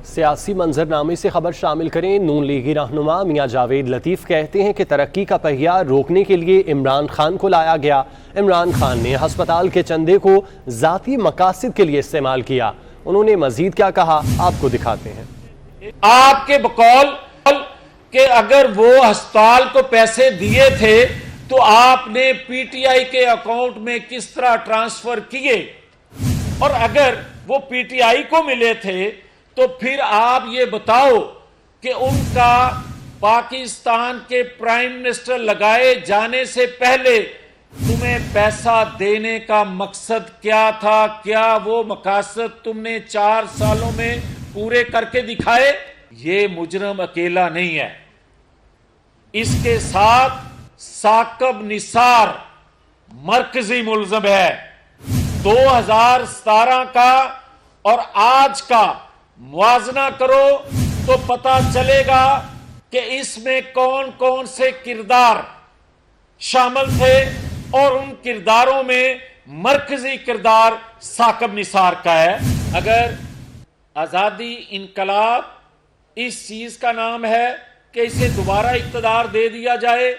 سیاسی منظرنامے سے خبر شامل کریں۔ نون لیگی رہنما میاں جاوید لطیف کہتے ہیں کہ ترقی کا پہیہ روکنے کے لیے عمران خان کو لایا گیا۔ عمران خان نے ہسپتال کے چندے کو ذاتی مقاصد کے لیے استعمال کیا۔ انہوں نے مزید کیا کہا، آپ کو دکھاتے ہیں۔ آپ کے بقول کہ اگر وہ ہسپتال کو پیسے دیے تھے تو آپ نے پی ٹی آئی کے اکاؤنٹ میں کس طرح ٹرانسفر کیے، اور اگر وہ پی ٹی آئی کو ملے تھے تو پھر آپ یہ بتاؤ کہ ان کا پاکستان کے پرائم منسٹر لگائے جانے سے پہلے تمہیں پیسہ دینے کا مقصد کیا تھا؟ کیا وہ مقاصد تم نے 4 سالوں میں پورے کر کے دکھائے؟ یہ مجرم اکیلا نہیں ہے، اس کے ساتھ ثاقب نثار مرکزی ملزم ہے۔ 2017 کا اور آج کا موازنہ کرو تو پتہ چلے گا کہ اس میں کون کون سے کردار شامل تھے، اور ان کرداروں میں مرکزی کردار ثاقب نثار کا ہے۔ اگر آزادی انقلاب اس چیز کا نام ہے کہ اسے دوبارہ اقتدار دے دیا جائے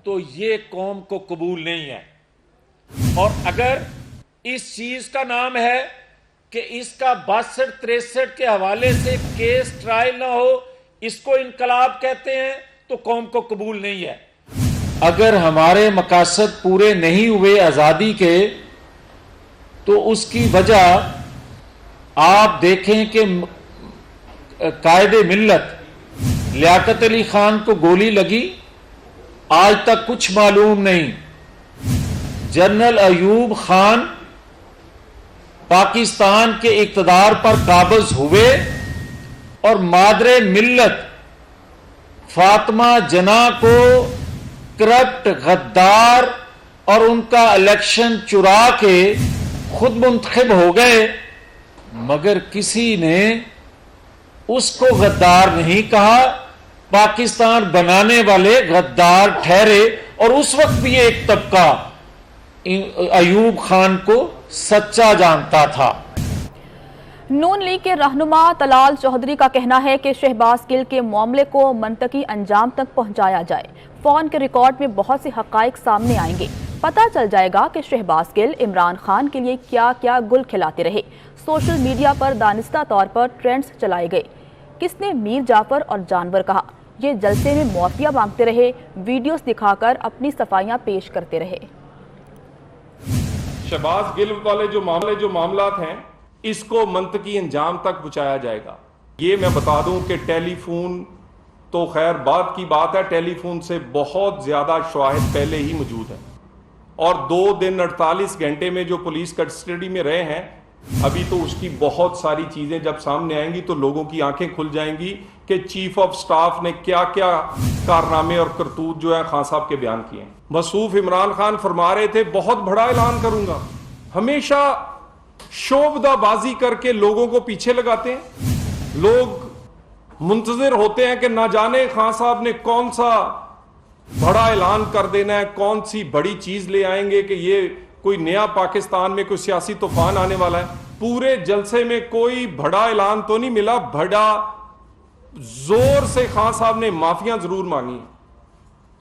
تو یہ قوم کو قبول نہیں ہے، اور اگر اس چیز کا نام ہے کہ اس کا 62-63 کے حوالے سے کیس ٹرائل نہ ہو، اس کو انقلاب کہتے ہیں، تو قوم کو قبول نہیں ہے۔ اگر ہمارے مقاصد پورے نہیں ہوئے آزادی کے تو اس کی وجہ آپ دیکھیں کہ قائد ملت لیاقت علی خان کو گولی لگی، آج تک کچھ معلوم نہیں۔ جنرل ایوب خان پاکستان کے اقتدار پر قابض ہوئے، اور مادر ملت فاطمہ جناح کو کرپٹ غدار اور ان کا الیکشن چرا کے خود منتخب ہو گئے، مگر کسی نے اس کو غدار نہیں کہا۔ پاکستان بنانے والے غدار ٹھہرے، اور اس وقت بھی ایک طبقہ ایوب خان کو سچا جانتا تھا۔ نون لیگ کے رہنما طلال چودھری کا کہنا ہے کہ شہباز گل کے معاملے کو منطقی انجام تک پہنچایا جائے۔ فون کے ریکارڈ میں بہت سے حقائق سامنے آئیں گے، پتہ چل جائے گا کہ شہباز گل عمران خان کے لیے کیا کیا گل کھلاتے رہے۔ سوشل میڈیا پر دانستہ طور پر ٹرینڈز چلائے گئے۔ کس نے میر جعفر اور جانور کہا؟ یہ جلسے میں معافیہ مانگتے رہے، ویڈیوز دکھا کر اپنی صفائیاں پیش کرتے رہے۔ شہباز گل والے جو معاملات ہیں، اس کو منطقی انجام تک پہنچایا جائے گا۔ یہ میں بتا دوں کہ ٹیلی فون تو خیر بعد کی بات ہے، ٹیلی فون سے بہت زیادہ شواہد پہلے ہی موجود ہیں، اور 2 دن 48 گھنٹے میں جو پولیس کسٹڈی میں رہے ہیں، ابھی تو اس کی بہت ساری چیزیں جب سامنے آئیں گی تو لوگوں کی آنکھیں کھل جائیں گی کہ چیف آف سٹاف نے کیا کیا کارنامے اور کرتوت جو ہے خان صاحب کے بیان کیے ہیں۔ مصروف عمران خان فرما رہے تھے بہت بڑا اعلان کروں گا۔ ہمیشہ شوبدہ بازی کر کے لوگوں کو پیچھے لگاتے ہیں، لوگ منتظر ہوتے ہیں کہ نہ جانے خان صاحب نے کون سا بڑا اعلان کر دینا ہے، کون سی بڑی چیز لے آئیں گے کہ یہ کوئی نیا پاکستان میں کوئی سیاسی طوفان آنے والا ہے۔ پورے جلسے میں کوئی بڑا اعلان تو نہیں ملا، بڑا زور سے خان صاحب نے معافیاں ضرور مانگی،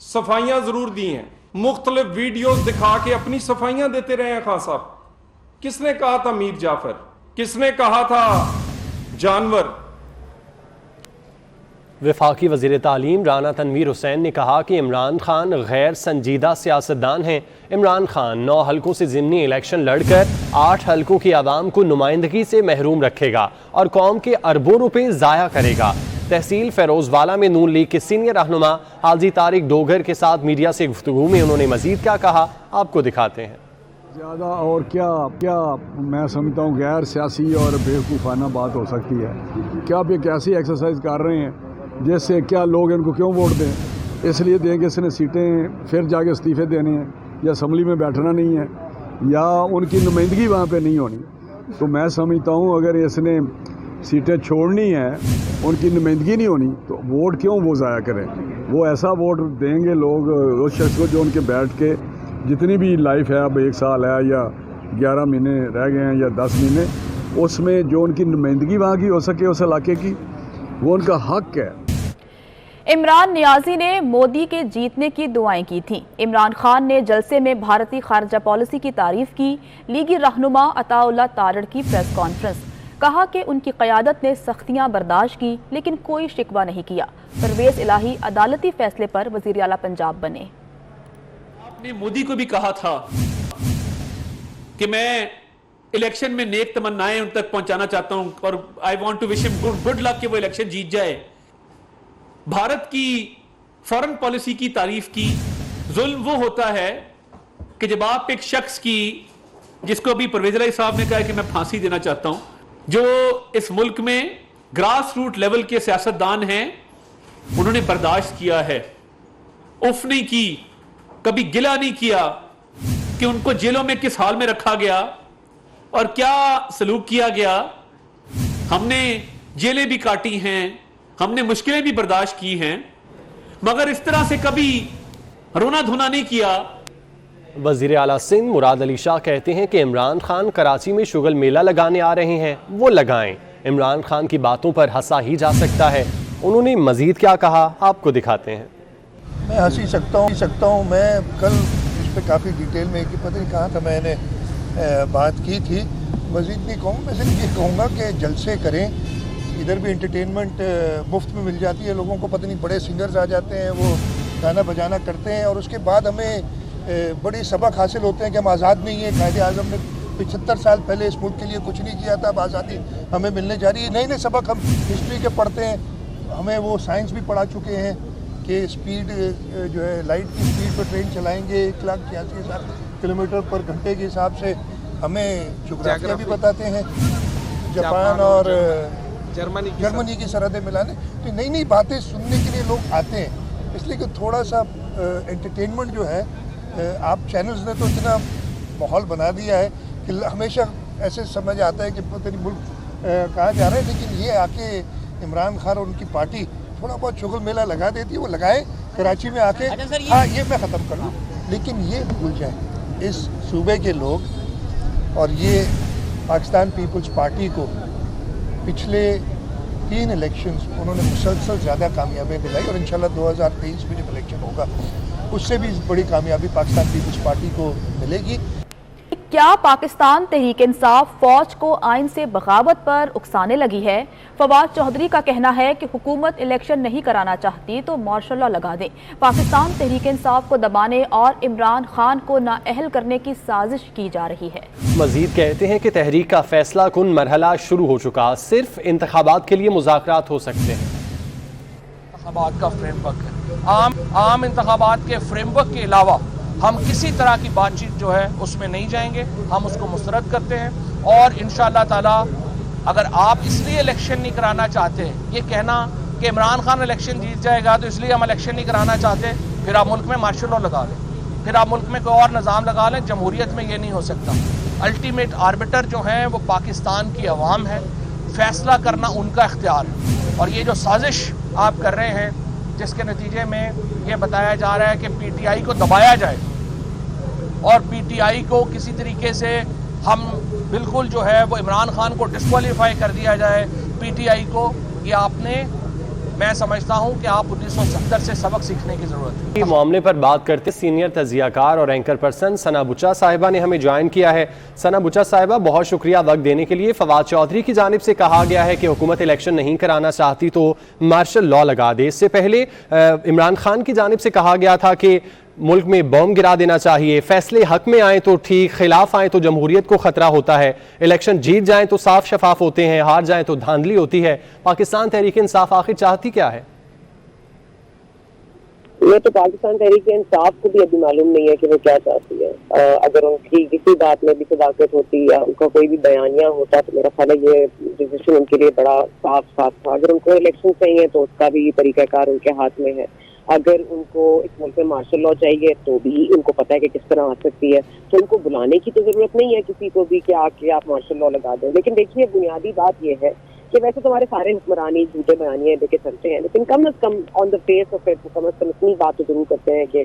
صفائیاں ضرور دی ہیں، مختلف ویڈیوز دکھا کے اپنی صفائیاں دیتے رہے ہیں خان صاحب۔ کس نے کہا تھا میر جعفر؟ کس نے کہا تھا جانور؟ وفاقی وزیر تعلیم رانا تنویر حسین نے کہا کہ عمران خان غیر سنجیدہ سیاستدان ہیں۔ عمران خان 9 حلقوں سے ضمنی الیکشن لڑ کر 8 حلقوں کی عوام کو نمائندگی سے محروم رکھے گا اور قوم کے اربوں روپے ضائع کرے گا۔ تحصیل فیروز والا میں نون لیگ کے سینئر رہنما حاجی طارق ڈوگر کے ساتھ میڈیا سے گفتگو میں انہوں نے مزید کیا کہا، آپ کو دکھاتے ہیں۔ زیادہ اور کیا میں سمجھتا ہوں غیر سیاسی اور بیوقوفانہ بات ہو سکتی ہے کہ آپ ایک ایسی ایکسرسائز کر رہے ہیں جس سے کیا لوگ ان کو کیوں ووٹ دیں؟ اس لیے دیں کہ اس نے سیٹیں پھر جا کے استعفے دینے ہیں، یا اسمبلی میں بیٹھنا نہیں ہے، یا ان کی نمائندگی وہاں پہ نہیں ہونی۔ تو میں سمجھتا ہوں اگر اس نے سیٹیں چھوڑنی ہیں، ان کی نمائندگی نہیں ہونی، تو ووٹ کیوں وہ ضائع کریں؟ وہ ایسا ووٹ دیں گے لوگ اس شخص کو جو ان کے بیٹھ کے جتنی بھی لائف ہے، اب 1 سال ہے یا 11 مہینے رہ گئے ہیں یا 10 مہینے، اس میں جو ان کی نمائندگی وہاں کی ہو سکے اس علاقے کی، وہ ان کا حق ہے۔ عمران نیازی نے مودی کے جیتنے کی دعائیں کی تھیں۔ عمران خان نے جلسے میں بھارتی خارجہ پالیسی کی تعریف کی۔ لیگی رہنما عطا اللہ تارڑ کی پریس کانفرنس، کہا کہ ان کی قیادت نے سختیاں برداشت کی لیکن کوئی شکوہ نہیں کیا۔ پرویز الہی عدالتی فیصلے پر وزیر اعلیٰ پنجاب بنے۔ آپ نے مودی کو بھی کہا تھا کہ میں الیکشن میں نیک تمنائیں ان تک پہنچانا چاہتا ہوں اور آئی وانٹ ٹو وش ہم گڈ لک کہ وہ الیکشن جیت جائے۔ بھارت کی فارن پالیسی کی تعریف کی۔ ظلم وہ ہوتا ہے کہ جب آپ ایک شخص کی، جس کو ابھی پرویز الہی صاحب نے کہا کہ میں پھانسی دینا چاہتا ہوں، جو اس ملک میں گراس روٹ لیول کے سیاستدان ہیں، انہوں نے برداشت کیا ہے، اف نہیں کی، کبھی گلہ نہیں کیا کہ ان کو جیلوں میں کس حال میں رکھا گیا اور کیا سلوک کیا گیا۔ ہم نے جیلیں بھی کاٹی ہیں، ہم نے مشکلیں بھی برداشت کی ہیں، مگر اس طرح سے کبھی رونا دھونا نہیں کیا۔ وزیر اعلیٰ سندھ مراد علی شاہ کہتے ہیں کہ عمران خان کراچی میں شگل میلہ لگانے آ رہے ہیں، وہ لگائیں، عمران خان کی باتوں پر ہنسا ہی جا سکتا ہے۔ انہوں نے مزید کیا کہا، آپ کو دکھاتے ہیں۔ میں ہنسی سکتا ہوں۔ میں کل اس پہ کافی ڈیٹیل میں پتہ نہیں کہاں تھا میں نے بات کی تھی، مزید نہیں کہوں، میں صرف یہ کہوں گا کہ جلسے کریں، ادھر بھی انٹرٹینمنٹ مفت میں مل جاتی ہے لوگوں کو، پتہ نہیں بڑے سنگرز آ جاتے ہیں، وہ گانا بجانا کرتے ہیں اور اس کے بعد ہمیں بڑی سبق حاصل ہوتے ہیں کہ ہم آزاد نہیں ہیں۔ قائد اعظم نے 75 سال پہلے اس ملک کے لیے کچھ نہیں کیا تھا، اب آزادی ہمیں ملنے جا رہی ہے۔ نئے نئے سبق ہم ہسٹری کے پڑھتے ہیں، ہمیں وہ سائنس بھی پڑھا چکے ہیں کہ اسپیڈ جو ہے لائٹ کی اسپیڈ پر ٹرین چلائیں گے 1,86,000 کلومیٹر پر گھنٹے کے حساب سے، ہمیں جغرافیہ بھی بتاتے ہیں، جاپان اور جرمنی کی سرحدیں ملانے۔ تو نئی نئی باتیں سننے کے لیے لوگ آتے ہیں، اس لیے کہ تھوڑا سا انٹرٹینمنٹ جو ہے، آپ چینلز نے تو اتنا ماحول بنا دیا ہے کہ ہمیشہ ایسے سمجھ آتا ہے کہ پتہ نہیں ملک کہاں جا رہا ہے، لیکن یہ آ کے عمران خان اور ان کی پارٹی تھوڑا بہت شگل میلہ لگا دیتی ہے، وہ لگائے کراچی میں آ کے۔ ہاں یہ میں ختم کر لوں، لیکن یہ بھول جائیں اس صوبے کے لوگ اور یہ پاکستان پیپلز پارٹی کو پچھلے 3 الیکشنز انہوں نے مسلسل زیادہ کامیابیاں دلائی، اور انشاءاللہ 2023 میں جب الیکشن ہوگا اس سے بھی بڑی کامیابی پاکستان پیپلز پارٹی کو ملے گی۔ کیا پاکستان تحریک انصاف فوج کو آئین سے بغاوت پر اکسانے لگی ہے؟ فواد چودھری کا کہنا ہے کہ حکومت الیکشن نہیں کرانا چاہتی تو مارشل لا لگا دیں۔ پاکستان تحریک انصاف کو دبانے اور عمران خان کو نااہل کرنے کی سازش کی جا رہی ہے۔ مزید کہتے ہیں کہ تحریک کا فیصلہ کن مرحلہ شروع ہو چکا، صرف انتخابات کے لیے مذاکرات ہو سکتے ہیں۔ انتخابات کا فریم ورک ہے، عام انتخابات کے فریم ورک کے علاوہ ہم کسی طرح کی بات چیت جو ہے اس میں نہیں جائیں گے، ہم اس کو مسترد کرتے ہیں، اور انشاءاللہ تعالی اگر آپ اس لیے الیکشن نہیں کرانا چاہتے، یہ کہنا کہ عمران خان الیکشن جیت جائے گا تو اس لیے ہم الیکشن نہیں کرانا چاہتے، پھر آپ ملک میں مارشل لا لگا لیں، پھر آپ ملک میں کوئی اور نظام لگا لیں۔ جمہوریت میں یہ نہیں ہو سکتا۔ الٹیمیٹ آربیٹر جو ہیں وہ پاکستان کی عوام ہے، فیصلہ کرنا ان کا اختیار ہے، اور یہ جو سازش آپ کر رہے ہیں جس کے نتیجے میں یہ بتایا جا رہا ہے کہ پی ٹی آئی کو دبایا جائے اور پی ٹی آئی کو کسی طریقے سے ہم بالکل جو ہے وہ عمران خان کو ڈسکوالیفائی کر دیا جائے پی ٹی آئی کو، یہ آپ نے، میں سمجھتا ہوں کہ آپ 1970 سے سبق سیکھنے کی ضرورت ہے۔ معاملے پر بات کرتے سینئر تجزیہ کار اور اینکر پرسن ثنا بچا صاحبہ نے ہمیں جوائن کیا ہے۔ ثنا بچا صاحبہ بہت شکریہ وقت دینے کے لیے۔ فواد چودھری کی جانب سے کہا گیا ہے کہ حکومت الیکشن نہیں کرانا چاہتی تو مارشل لا لگا دے، اس سے پہلے عمران خان کی جانب سے کہا گیا تھا کہ ملک میں بم گرا دینا چاہیے، فیصلے حق میں آئیں تو ٹھیک، خلاف آئیں تو جمہوریت کو خطرہ ہوتا ہے، الیکشن جیت جائیں تو صاف شفاف ہوتے ہیں، ہار جائیں تو دھاندلی ہوتی ہے۔ پاکستان تحریک انصاف آخر چاہتی کیا ہے؟ یہ تو پاکستان تحریک انصاف کو بھی ابھی معلوم نہیں ہے کہ وہ کیا چاہتی ہے۔ اگر ان کی کسی بات میں بھی صداقت ہوتی یا ان کا کوئی بھی بیانیہ ہوتا تو میرا خیال ہے یہ ڈیسیژن ان کے لیے بڑا صاف تھا۔ اگر ان کو الیکشن چاہیے تو اس کا بھی طریقہ کار ان کے ہاتھ میں ہے، اگر ان کو اس ملک میں مارشل لا چاہیے تو بھی ان کو پتہ ہے کہ کس طرح آ سکتی ہے، تو ان کو بلانے کی تو ضرورت نہیں ہے کسی کو بھی کہ آ کے آپ مارشل لا لگا دیں۔ لیکن دیکھیے بنیادی بات یہ ہے کہ ویسے تو ہمارے سارے حکمرانی جھوٹے بیانیے دے کے چلتے ہیں، لیکن کم از کم on the face of it کم از کم اتنی بات تو ضرور کرتے ہیں کہ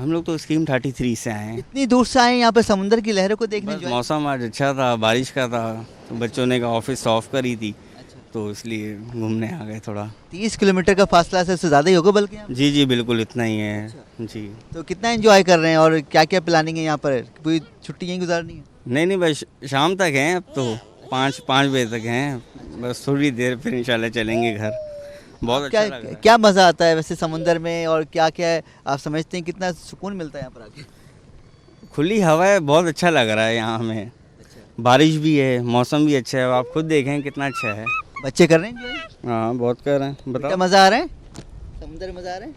ہم لوگ تو اسکیم 33 سے آئے ہیں. اتنی دور سے آئے ہیں یہاں پہ سمندر کی لہروں کو دیکھنے. موسم آج اچھا تھا, بارش کا تھا, تو بچوں نے کا آفس آف کری تھی, تو اس لیے گھومنے آ گئے تھوڑا. 30 کلومیٹر کا فاصلہ سے زیادہ ہی ہوگا بلکہ. جی جی بالکل اتنا ہی ہے. جی تو کتنا انجوائے کر رہے ہیں اور کیا کیا پلاننگ ہے یہاں پر؟ پوری چھٹی یہیں گزارنی ہے؟ نہیں بس شام تک ہیں, اب تو 5 بجے تک ہیں, بس تھوڑی دیر پھر انشاءاللہ چلیں گے گھر. بہت اچھا لگ رہا ہے. کیا مزہ آتا ہے ویسے سمندر میں, اور کیا کیا ہے آپ سمجھتے ہیں کتنا سکون ملتا ہے یہاں پر آ کے؟ کھلی ہوا ہے, بہت اچھا لگ رہا ہے یہاں ہمیں. بارش بھی ہے, موسم بھی اچھا ہے, آپ خود دیکھیں کتنا اچھا ہے. بچے کر رہے ہیں انجوائے؟ ہاں بہت کر رہے ہیں. بتاؤ مزہ آ رہا ہے سمندر, مزہ آ رہا ہے؟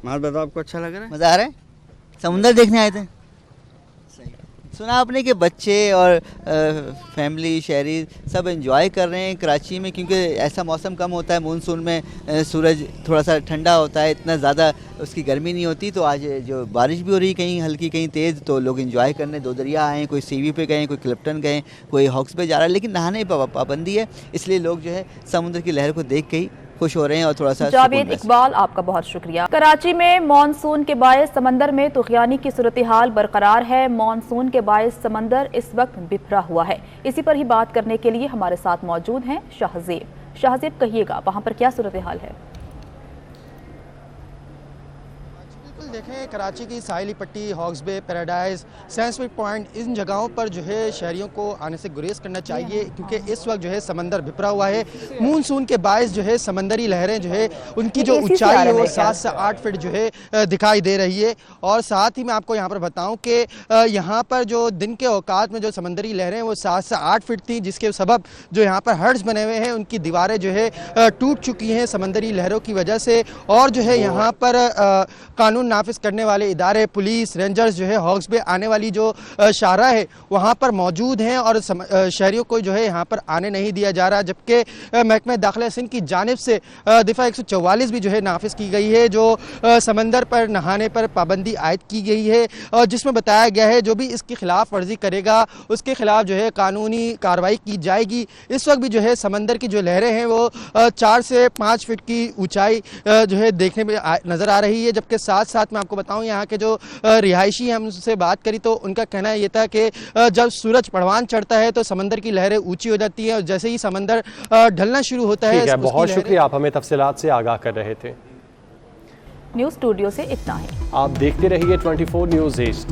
مال بتاؤ آپ کو اچھا لگ رہا ہے؟ مزہ آ رہا ہے, سمندر دیکھنے آئے تھے. سنا آپ نے کہ بچے اور فیملی شہری سب انجوائے کر رہے ہیں کراچی میں, کیونکہ ایسا موسم کم ہوتا ہے مونسون میں, سورج تھوڑا سا ٹھنڈا ہوتا ہے, اتنا زیادہ اس کی گرمی نہیں ہوتی. تو آج جو بارش بھی ہو رہی کہیں ہلکی کہیں تیز, تو لوگ انجوائے کرنے دو دریا آئے ہیں. کوئی سی وی پہ گئے, کوئی کلپٹن گئے, کوئی ہاکس پہ جا رہا ہے, لیکن نہانے پہ پابندی ہے, اس لیے لوگ جو ہے سمندر کی لہر کو دیکھ کے ہی خوش ہو رہے ہیں اور تھوڑا سا. جاوید اقبال آپ کا بہت شکریہ. کراچی میں مانسون کے باعث سمندر میں طغیانی کی صورتحال برقرار ہے. مانسون کے باعث سمندر اس وقت بکھرا ہوا ہے. اسی پر ہی بات کرنے کے لیے ہمارے ساتھ موجود ہیں شاہزیب کہیے گا وہاں پر کیا صورتحال ہے؟ دیکھیں کراچی کی ساحلی پٹی, ہاکس بے, پیراڈائز, سینسویٹ پوائنٹ, ان جگہوں پر جو ہے شہریوں کو آنے سے گریز کرنا چاہیے, کیونکہ اس وقت جو ہے سمندر بھپرا ہوا ہے. مونسون کے باعث جو ہے سمندری لہریں جو ہے ان کی جو اونچائی ہے وہ 7 سے 8 فٹ جو ہے دکھائی دے رہی ہے. اور ساتھ ہی میں آپ کو یہاں پر بتاؤں کہ یہاں پر جو دن کے اوقات میں جو سمندری لہریں وہ 7 سے 8 فٹ تھیں, جس کے سبب جو یہاں پر ہرٹس بنے ہوئے ہیں ان کی دیواریں جو ہے ٹوٹ چکی ہیں سمندری لہروں کی وجہ سے. اور جو ہے یہاں پر قانون نافذ کرنے والے ادارے, پولیس, رینجرز جو ہے ہاکس بے آنے والی جو شاہراہ ہے وہاں پر موجود ہیں, اور شہریوں کو جو ہے یہاں پر آنے نہیں دیا جا رہا. جبکہ محکمہ داخلہ سندھ کی جانب سے دفعہ 144 بھی جو ہے نافذ کی گئی ہے, جو سمندر پر نہانے پر پابندی عائد کی گئی ہے, اور جس میں بتایا گیا ہے جو بھی اس کی خلاف ورزی کرے گا اس کے خلاف جو ہے قانونی کارروائی کی جائے گی. اس وقت بھی جو ہے سمندر کی جو لہریں ہیں وہ 4 سے 5 فٹ کی اونچائی جو ہے دیکھنے میں نظر آ رہی ہے. جبکہ ساتھ ساتھ میں آپ کو بتاؤں یہاں کے جو رہائشی ہم سے بات کری تو ان کا کہنا یہ تھا کہ جب سورج پڑوان چڑھتا ہے تو سمندر کی لہریں اونچی ہو جاتی ہیں, اور جیسے ہی سمندر ڈھلنا شروع ہوتا ہے. بہت شکریہ, آپ ہمیں تفصیلات سے آگاہ کر رہے تھے. نیوز اسٹوڈیو سے اتنا ہے. آپ دیکھتے رہیے 24 نیوز HD.